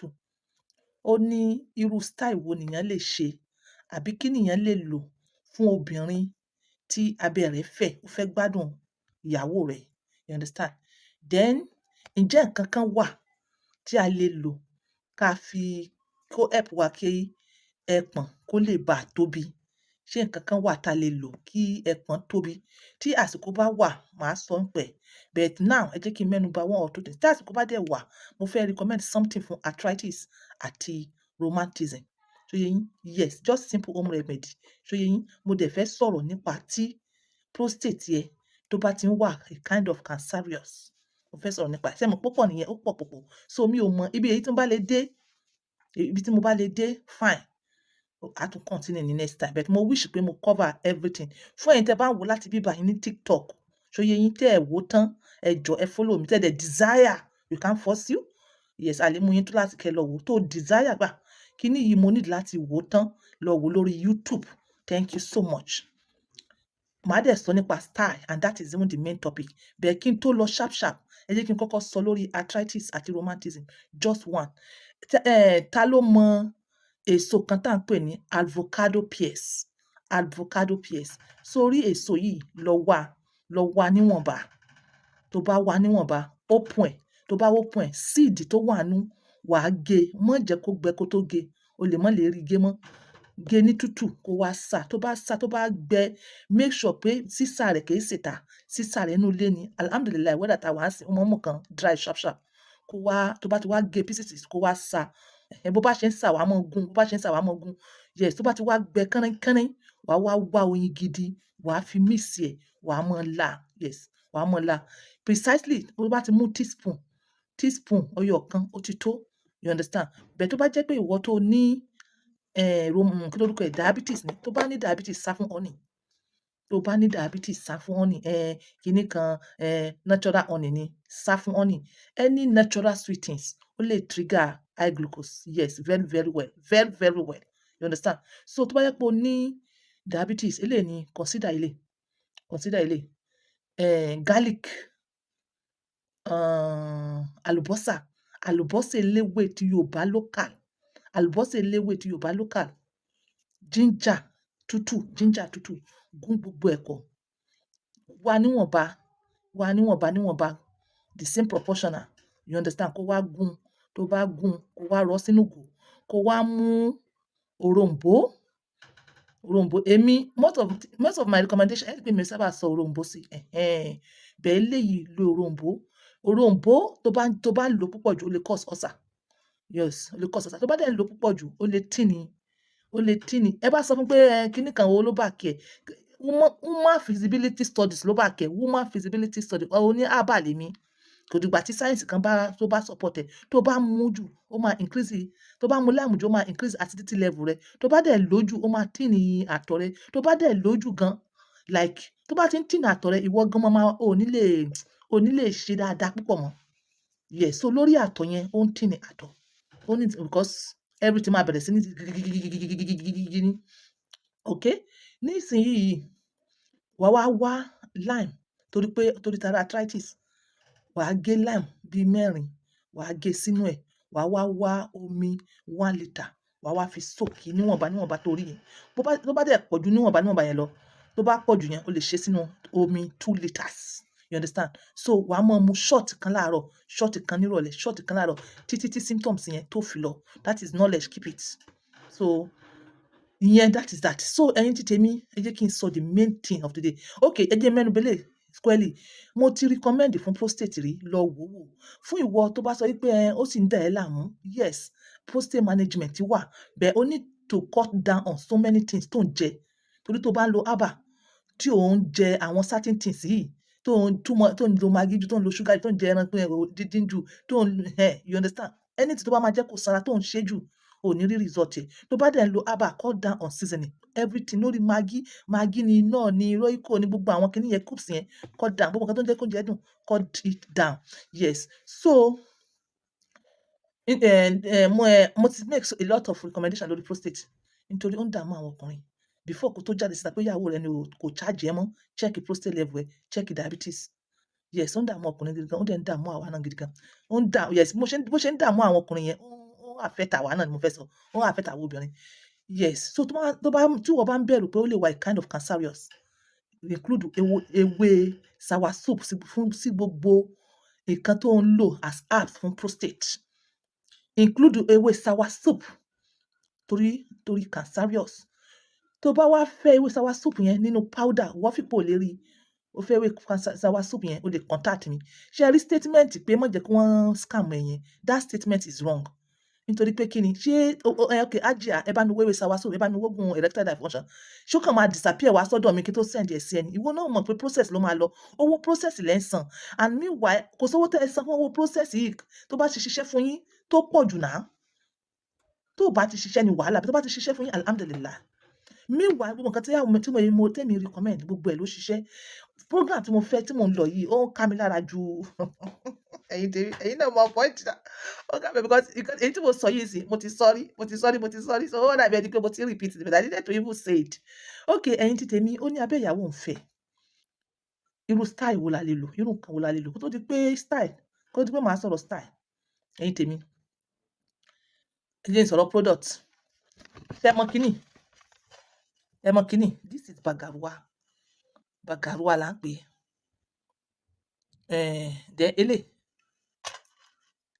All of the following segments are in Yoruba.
simple. Ó ní irú style wo nìyẹn lè ṣe àbí kí nìyẹn lè lò fún obìnrin tí abẹ́ rẹ̀ fẹ̀, ó fẹ́ gbádùn ìyàwó rẹ̀. You understand? Then ǹjẹ́ nǹkan kan wà tí a lè lò ká fi kó help wa kí ẹpọ̀n kó lè bá tóbi? Ṣé nǹkan kan wà tá lè lò kí ẹpọ̀n tóbi? Tí àsìkò bá wà, màá sọ ńpẹ̀. But now ẹ jẹ́ kí n mẹ́nu bà one or two things. Tí àsìkò bá dẹ̀ wà, mo fẹ́ recommend something fún arthritis àti rheumatism. Ṣó yé yín? Yes, just simple home remedy. Ṣó yé yín? Mo dẹ̀ fẹ́ sọ̀rọ̀ nípa tí prostate yẹ tó bá ti ń wà a kind of cancerous. Mo fẹ́ sọ̀rọ̀ nípa ẹ̀. Ṣé ẹ mọ̀ púpọ̀ nìyẹn? Ó pọ̀ púpọ̀. So mi ò mọ ibi èyí tí mo bá lè dé, ibi tí mo bá lè dé, fine. A tún continue ní next time. But mo wish pé mo cover everything. Fún ẹ̀yin tẹ́ bá ń wò láti bí báyìí ní TikTok, ṣó yé yín? Tẹ́ ẹ wò tán, ẹ jọ̀ọ́ ẹ follow mi. Tẹ́ ẹ dẹ̀ desire, we can't force you. Yes, a lè mú yín tó láti kẹ́ lọ wò. Tó desire gbà, kíní yìí mo need láti wò tán, lọ wò lórí YouTube. Thank you so much. Màá dẹ̀ sọ nípa style and that is even the main topic. Bẹ́ẹ̀ kí n tó lọ sharp sharp, ẹ jẹ́ kí n kọ́kọ́ sọ lórí arthritis àti rheumatism. Just one. Ta ló mọ èso kan tá à ń pè ní avocado pears? Avocado pears. Sórí èso yìí lọ wá níwọ̀nba. Tó bá wá níwọ̀nba, open ẹ̀. Tó bá open ẹ̀, seed tó wà nú wàá gé. Má jẹ́ kó gbẹ kó tó gé. O lè má lè rí gé mọ́. Gé ní tútù kó wá sá. Tó bá gbẹ, make sure pé sísá rẹ̀ kì í ṣe ìta. Sísá rẹ̀ inú ilé ni. Alhamdulillah, weather tá wà ń sìn, ó máa ń mú kan dry sharp sharp. Tó bá ti wá gé pieces kó wá sá. Bó bá ṣe ń sá wàá máa gún. Bó bá ṣe ń sá wàá máa gún. Yes, tó bá ti wá gbẹ kánrínkánrín, wàá wá oyin gidi, wàá fi mix ẹ̀, wàá máa là. Yes, wàá máa là. Precisely, bó bá ti mú teaspoon ọyọ kan, ó ti tó. You understand? But tó bá jẹ́ pé ìwọ tó ní kí lórúkọ ẹ̀, diabetes ni. Tó bá ní diabetes, sá fún honey. Tó bá ní diabetes, sá fún honey. Kíní kan, natural honey ni. Sá fún honey. Any natural sweetens ó lè trigger high glucose. Yes, very, very well. Very, very well. You understand? So tó bá jẹ́ pé o ní diabetes, eléyìí ni consider eléyìí. Consider eléyìí. Garlic, àlùbọ́sà eléwé ti Yorùbá local. Àlùbọ́sà eléwé ti Yorùbá local. Ginger tútù. Gún gbogbo ẹ̀ pọ̀. Wá níwọ̀nba. The same proportional. You understand? Kó wá gún. Tó bá gún, kó wá rọ́ sínú ìgò. Kó wá mú òroǹbó. Èmi, most of my recommendation, ẹ rí pé mi sábà sọ òroǹbó sí. Bẹ́ẹ̀ eléyìí lo òroǹbó. Òroǹbó tó bá lò púpọ̀ jù ó lè cause ulcer. Yes, ó lè cause ulcer. Tó bá dẹ̀ lò púpọ̀ jù ó lè tini. Ẹ bá sọ fún pé kíní kan wo ló back ẹ̀. Woman feasibility studies ló back ẹ̀. Woman feasibility studies. Ó ní herbal lèmi. Kò dìgbà tí science kan tó bá support ẹ̀. Tó bá mú jù, ó máa increase. Tó bá mú láàmú jù, ó máa increase acidity level rẹ̀. Tó bá dẹ̀ lò jù, ó máa tini àtọ̀ rẹ̀. Tó bá dẹ̀ lò jù gan, like tó bá ti ń tini àtọ̀ rẹ̀, ìwọ gan ò ní lè ṣe dáadáa púpọ̀ mọ́. Yes, so lórí àtọ̀ yẹn, ó ń tini àtọ̀. Ó ní because everything máa bẹ̀rẹ̀ sí ní gígígígígígígígígí ní. Okay? Nísìnyí, wá lime torí tara arthritis. Wàá gé lime bí 4, wàá gé sínú ẹ̀. Wàá wá omi 1 litre. Wàá wá fi soak níwọ̀nba torí yẹn. Tó bá dẹ̀ pọ̀ jù níwọ̀nba yẹn lọ. Tó bá pọ̀ jù yẹn, o lè ṣe sínú omi 2 litres. You understand? So wàá máa mu shot kan láàárọ̀, shot kan nírọ̀lẹ́, shot kan láàárọ̀ títí symptoms yẹn tó fi lọ. That is knowledge, keep it. So ìyẹn, that is that. So ẹ̀yin tí tèmi, ẹ jẹ́ kí n sọ the main thing of the day. Okay, ẹ jẹ́ mẹ́nu bẹ́lẹ̀ squarely. Mo ti recommend fún prostate rí, lọ wò. Fún ìwọ tó bá sọ wípé ó sì ń dà ẹ́ láàmú. Yes, prostate management wà. But o need to cut down on so many things tó ń jẹ. Torí tó bá ń lo herbal, tí ò ń jẹ àwọn certain things yìí, tó ń lo maggi jù, tó ń lo sugar jù, tó ń jẹ ẹran dídín jù, you understand? Anything tó bá máa jẹ́ kó sanra, tó ń ṣe jù, ò ní rí result ẹ̀. Tó bá dẹ̀ ń lo herbal, cut down on seasoning. Everything lórí maggi ni, náà ni, royco ni, gbogbo àwọn kìíní yẹn, coops yẹn, cut down. Gbogbo nǹkan tó ń jẹ́ kó jẹ́ dùn, cut it down. Yes. So mo ti make a lot of recommendation lórí prostate. Nítorí ó ń dààmú àwọn ọkùnrin. Before kó tó jáde síta pé ìyàwó rẹ̀ ni kò charge ẹ mọ́, check prostate level ẹ, check diabetes. Yes, ó ń dààmú ọkùnrin gidi gan, ó dẹ̀ ń dààmú àwa náà gidi gan. Yes, bó ṣe ń dààmú àwọn ọkùnrin yẹn, ó affect àwa náà ni mo fẹ́ sọ, ó affect àwọn obìnrin. Yes, so tí wọ́n bá ń bẹ̀rù pé ó lè wà a kind of cancerous, include ewé soursop sí gbogbo nǹkan tó ń lò as herbs fún prostate. Include ewé soursop torí cancerous. Tó bá wá fẹ́ ewé soursop yẹn nínú powder, wọ́n fìpò lè rí, ó fẹ́ ewé soursop yẹn, ó lè contact mi. Ṣé ẹ rí statement pé má jẹ́ kí wọ́n scam ẹ yẹn? That statement is wrong. Nítorí pé kí ni? Ṣé okay, Ajia, ẹ bá mi wéwé soursop, ẹ bá mi wógun erectile dysfunction. Ṣé ó kàn máa disappear wá sọ́dọ̀ mi kí tó send ẹ̀ sí ẹni? Ìwọ náà mọ̀ pé process ló máa lọ. Owó process lẹ́ ń san. And meanwhile, kò sówó tẹ́ ẹ san fún owó process yìí tó bá ti ṣiṣẹ́ fún yín tó pọ̀ jù náà. Tó bá ti ṣiṣẹ́ ni wàhálà, tó bá ti ṣiṣẹ́ fún yín, alhamdulillah. Meanwhile, gbogbo nǹkan tí mo recommend, gbogbo ẹ̀ ló ṣiṣẹ́. Program tí mo fẹ́ tí mo ń lọ yìí, ó ń ká mi lára ju ẹ̀yin náà mọ point náà. Ó ká mi because èyí tí mo sọ yìí sí, mo ti sọ́rí. So ó dàbí ẹni pé mo ti repeat it, but I needed to even say it. Okay, ẹ̀yin tí tèmi, ó ní abẹ́ ìyàwó ń fẹ́. Irú style wo la lè lò? Irú nǹkan wo la lè lò? Kó tó di pé màá sọ̀rọ̀ style. Ẹ̀yin tèmi, ẹ jẹ́ n sọ̀rọ̀ product. Ṣé ẹ mọ kíní? This is bagaruwa là ń pè. Then eléyìí,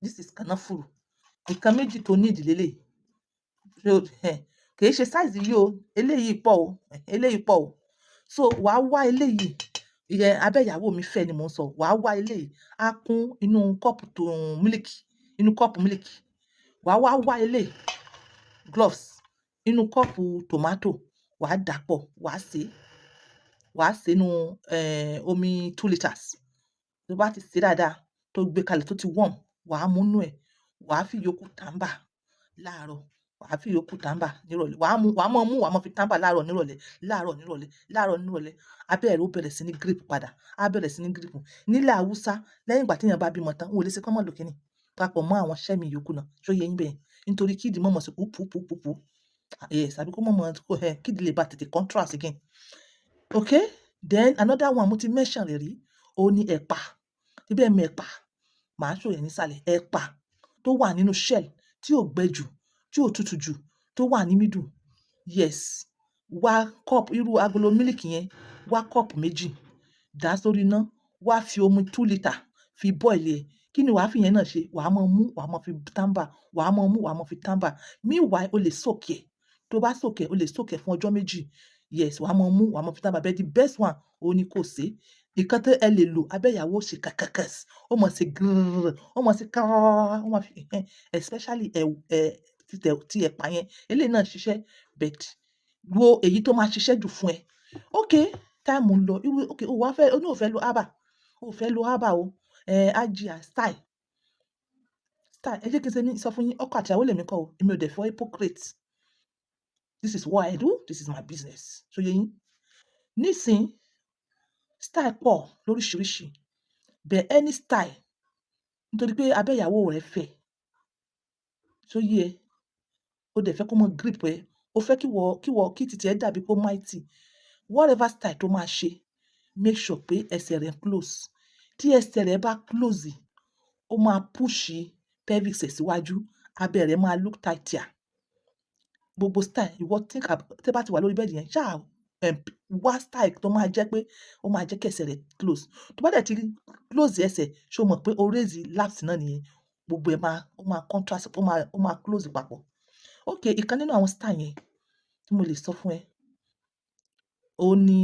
this is kànáfùrù. Nǹkan méjì tó ní ìdílé kì í ṣe size yìí o, eléyìí pọ̀ o. So wàá wá eléyìí, abẹ́ ìyàwó mi fẹ́ ni mò ń sọ. Wàá wá eléyìí, á kún inú kọ́ọ̀pù mílìkì. Wàá wá eléyìí, gloves, inú kọ́ọ̀pù tomato. Wàá dàpọ̀, wàá sè nínú omi 2 liters. Tó bá ti sè dáadáa, tó gbé kalẹ̀ tó ti warm, wàá mú inú ẹ̀, wàá fi yòókù tàǹbà láàárọ̀, wàá fi yòókù tàǹbà nírọ̀lẹ́. Wàá mọ̀ fi tàǹbà láàárọ̀ nírọ̀lẹ́. Abẹ́ rẹ̀ ó bẹ̀rẹ̀ sí ní grip padà. Nílẹ̀ Haúsá, lẹ́yìn ìgbà tí èèyàn bá bímọ tán, wọn ò lè ṣe kán má lò kíní papọ̀ mọ́ àwọn iṣẹ́ mi yòókù náà. Ṣó yé yín bẹ́ẹ̀? Nítorí kídì mọ̀mọ́ sí púpúpúpú. Yes, àbí kó mọ̀mọ́ kídì lè bá tètè contrast again. Okay? Then another one mo ti mention rẹ̀ rí, ó ní ẹ̀pà. Ibẹ̀ mọ ẹ̀pà, màá show yẹn nísàlẹ̀. Ẹ̀pà tó wà nínú shell, tí ò gbẹ jù, tí ò tutù jù, tó wà ní middle. Yes. Wá irú agolo mílìkì yẹn, wá kọ́ọ̀pù méjì, dà sórí iná, wá fi omi 2 liter fi boil ẹ̀. Kí ni wàá fi yẹn náà ṣe? Wàá mọ̀ fi tàǹbà, wàá mọ̀ fi tàǹbà. Meanwhile, o lè soak ẹ̀. Tó bá soak ẹ̀, o lè soak ẹ̀ fún ọjọ́ méjì. Yes, wàá mọ̀ fi tàǹbà. But the best one, ó ní kò ṣe. Nǹkan tí ẹ lè lò, abẹ́ ìyàwó ṣe kàkàkàs, ó mọ̀ sí grrrr, ó mọ̀ sí kárrrr, ó mọ̀ fi especially ti ẹ̀pà yẹn. Eléyìí náà ṣiṣẹ́, but wo èyí tó máa ṣiṣẹ́ jù fún ẹ. Okay, time ń lọ. Okay, ó ní ò fẹ́ lo herbal o. Ajia style. Ẹ jẹ́ kí n sọ fún yín, ọkọ àti ìyàwó lèmi kọ́ o. Èmi ò dẹ̀ fẹ́ hypocrite. This is what I do. This is my business. Ṣó yé yín? Nísìn, style pọ̀ lóríṣiríṣi. But any style, nítorí pé abẹ́ ìyàwó rẹ̀ fẹ́. Ṣó yé ẹ? Ó dẹ̀ fẹ́ kó mọ grip ẹ. Ó fẹ́ kí títí ẹ dàbí pé mighty. Whatever style tó máa ṣe, make sure pé ẹsẹ̀ rẹ̀ close. Tí ẹsẹ̀ rẹ̀ bá close, ó máa push pelvic ẹ̀ síwájú. Abẹ́ rẹ̀ máa look tighter. Gbogbo style, ìwọ tí bá ti wà lórí bẹ́ẹ̀dì yẹn, ṣáà wá style tó máa jẹ́ pé ó máa jẹ́ kí ẹsẹ̀ rẹ̀ close. Tó bá dẹ̀ ti close ẹsẹ̀, ṣó mọ̀ pé o raise laps náà nìyẹn. Gbogbo ẹ̀ ó máa contrast, ó máa close papọ̀. Okay, ìkan nínú àwọn style yẹn tí mo lè sọ fún ẹ, ó ní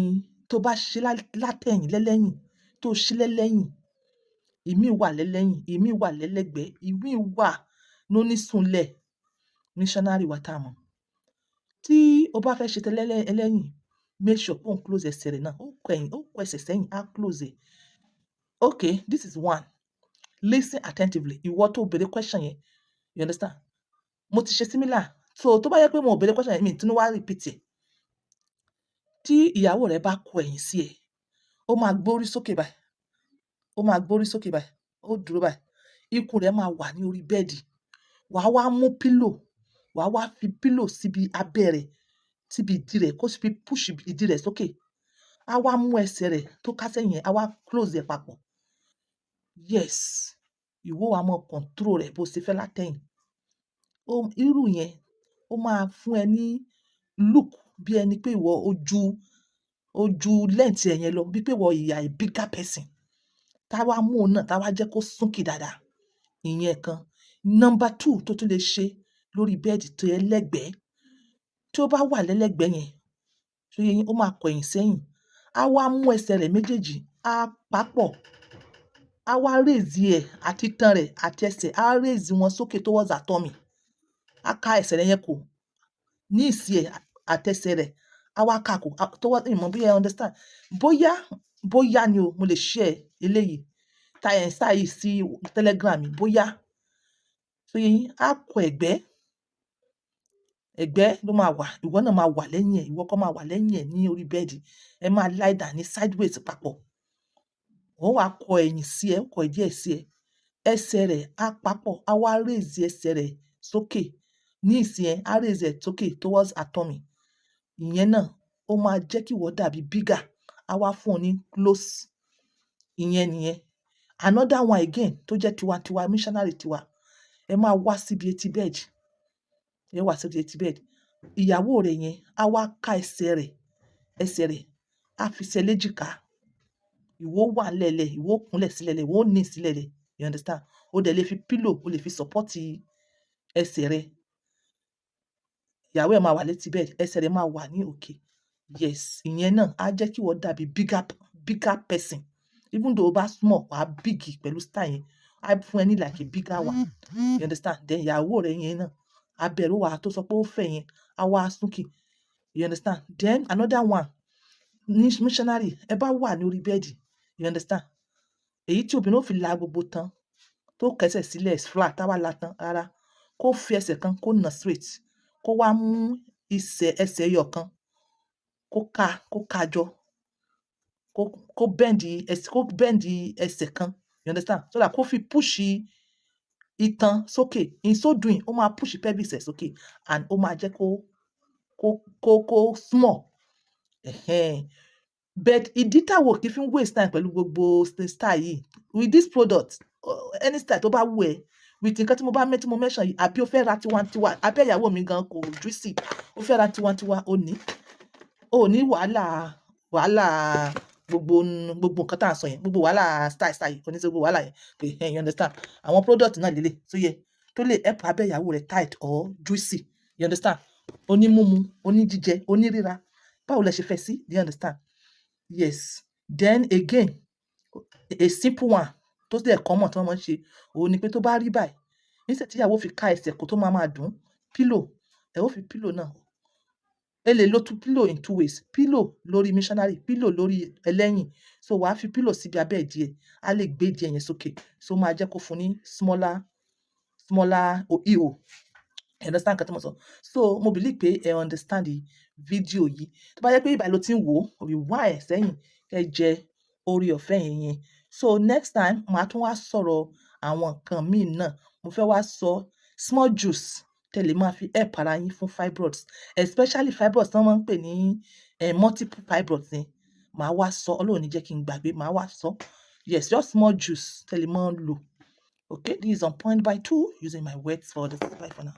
tó bá ṣe lẹ́lẹ́yìn, tó ṣe lẹ́lẹ́yìn, ìmí wà lẹ́lẹ́yìn, ìmí wà lẹ́lẹ́gbẹ̀ẹ́, ìmí wà lónísùnlẹ̀, missionary wa tá mọ̀. Tí o bá fẹ́ ṣe ẹlẹ́yìn, make sure pé òun close ẹsẹ̀ rẹ̀ náà. Ó kọ ẹsẹ̀ sẹ́yìn, á close ẹ̀. Okay, this is one. Listen attentively. Ìwọ tó béèrè question yẹn, you understand? Mo ti ṣe similar. So tó bá yẹ pé mo béèrè question yẹn, mi tún wá repeat ẹ̀. Tí ìyàwó rẹ̀ bá kọ ẹ̀yìn sí ẹ, ó máa gbórí sókè báyìí. Ó dúró báyìí. Ikùn rẹ̀ máa wà ní orí bẹ́ẹ̀dì. Wàá wá mú pillow. Wàá wá fi pillow síbi abẹ́ rẹ̀, síbi ìdí rẹ̀, kó fi push ìdí rẹ̀ sókè. Á wá mú ẹsẹ̀ rẹ̀ tó ká sẹ́yìn yẹn, á wá close ẹ̀ papọ̀. Yes. Ìwọ wá mọ control rẹ̀ bó ṣe fẹ́ látẹ̀yìn. irú yẹn ó máa fún ẹ ní look bí ẹni pé ìwọ ojú length ẹ yẹn lọ, bí pé ìwọ you are a bigger person. Tá wá mú òun náà, tá wá jẹ́ kó súnkì dáadáa. Ìyẹn kan. Number 2 tó tún lè ṣe lórí bẹ́ẹ̀dì tó yẹ lẹ́gbẹ̀ẹ́. Tí ó bá wà lẹ́lẹ́gbẹ̀ẹ́ yẹn, ṣó yé yín, ó máa kọ̀yìn sẹ́yìn. Á wá mú ẹsẹ̀ rẹ̀ méjèèjì, á papọ̀. Á wá raise ẹ̀ àti itan rẹ̀ àti ẹsẹ̀, á raise wọn sókè towards her tummy. Á ká ẹsẹ̀ rẹ̀ yẹn kò ní ìsì ẹ̀ àtẹsẹ̀ rẹ̀. Á wá ká kò towards, ìmọ̀ bí ẹ understand. Bóyá ni o, mo lè share eléyìí style yìí sí Telegram mi, bóyá. Ṣó yé yín, á kọ ẹ̀gbẹ́ ló máa wà. Ìwọ náà máa wà lẹ́yìn ẹ̀, ìwọ kọ́ máa wà lẹ́yìn ẹ̀ ní orí bẹ́ẹ̀dì. Ẹ máa lie down ní sideways papọ̀. Ó wá kọ ẹ̀yìn sí ẹ, ó kọ ìdí ẹ̀ sí ẹ. Ẹsẹ̀ rẹ̀ á papọ̀, á wá raise ẹsẹ̀ rẹ̀ sókè. Ní ìsì ẹ̀, á raise ẹ̀ sókè towards her tummy. Ìyẹn náà ó máa jẹ́ kí ìwọ dàbí bigger. Á wá fún ọ ní close. Ìyẹn nìyẹn. Another one again tó jẹ́ tiwa missionary tiwa. Ẹ máa wá síbi etí bẹ́ẹ̀dì. Ẹ wá síbi etí bẹ́ẹ̀dì. Ìyàwó rẹ̀ yẹn á wá ká ẹsẹ̀ rẹ̀ á fi sí ẹ léjìká. Ìwọ wà lẹ́lẹ̀, ìwọ kúnlẹ̀ sílẹ̀lẹ̀, ìwọ ní sílẹ̀lẹ̀. You understand? O dẹ̀ lè fi pillow, o lè fi support ẹsẹ̀ rẹ̀. Ìyàwó ẹ̀ máa wà létí bẹ́ẹ̀dì, ẹsẹ̀ rẹ̀ máa wà ní òkè. Yes, ìyẹn náà á jẹ́ kí ìwọ dàbí bigger person. Even though o bá small, wà á big pẹ̀lú style yẹn. Á fún ẹ ní like a bigger one. You understand? Then ìyàwó rẹ̀ yẹn náà, abẹ̀rù wà tó sọ pé ó fẹ́ yẹn, á wá súnkì. You understand? Then another one, missionary, ẹ bá wà ní orí bẹ́ẹ̀dì. You understand? Èyí tí obìnrin ó fi la gbogbo tán, tó kẹsẹ̀ sílẹ̀ flat, tá wá la tán rárá. Kó fi ẹsẹ̀ kan, kó nà straight. Kó wá mú ẹsẹ̀ ẹyọ kan. Kó ká jọ. Kó bend ẹsẹ̀ kan. You understand? So that kó fi push itan sókè. In so doing, ó máa push pelvis ẹ̀ sókè and ó máa jẹ́ kó small. But ìdí táwọn kì í fi waste time pẹ̀lú gbogbo style yìí. With this product, any style tó bá wù ẹ́, with nǹkan tí mo mention yìí, àbí o fẹ́ ra tiwantiwa, abẹ́ ìyàwó mi gan kò juicy. O fẹ́ ra tiwantiwa, ó ní wàhálà gbogbo nǹkan tá à ń sọ yẹn, gbogbo wàhálà style yìí, kò ní sí gbogbo wàhálà yẹn. You understand? Àwọn product náà lélẹ̀ tó lè help abẹ́ ìyàwó rẹ̀ tight or juicy. You understand? Oní mímu, oní jíjẹ, oní ríra. Báwo lẹ ṣe fẹ́ sí? Do you understand? Yes. Then again, a simple one tó dẹ̀ common tí wọ́n máa ń ṣe, òun ni pé tó bá rí báyìí, instead tí ìyàwó fi ká ẹsẹ̀ kó tó máa dùn, pillow, ẹ ó fi pillow náà. Ẹ lè lo pillow in 2 ways. Pillow lórí missionary, pillow lórí ẹlẹ́yìn. So wàá fi pillow síbi abẹ́ ìdí ẹ̀, á lè gbé ìdí ẹ̀ yẹn sókè. So máa jẹ́ kó fún ní smaller ihò. You understand nǹkan tí mo sọ? So mo believe pé ẹ understand fídíò yìí. Tó bá jẹ́ pé ìbàlẹ̀ ló ti ń wò, rewind ẹ̀ sẹ́yìn, ẹ jẹ orí ọ̀fẹ́ yẹn. So next time, màá tún wá sọ̀rọ̀ àwọn nǹkan míì náà. Mo fẹ́ wá sọ small juice tẹ́ lè máa fi help ara yín fún fibroids, especially fibroids tí wọ́n máa ń pè ní multiple fibroids ni. Màá wá sọ, Ọlọ́run ní jẹ́ kí n gbàgbé, màá wá sọ. Yes, just small juice tẹ́ lè máa lò. Okay, this is on point by 2 using my words for this. Bye for now.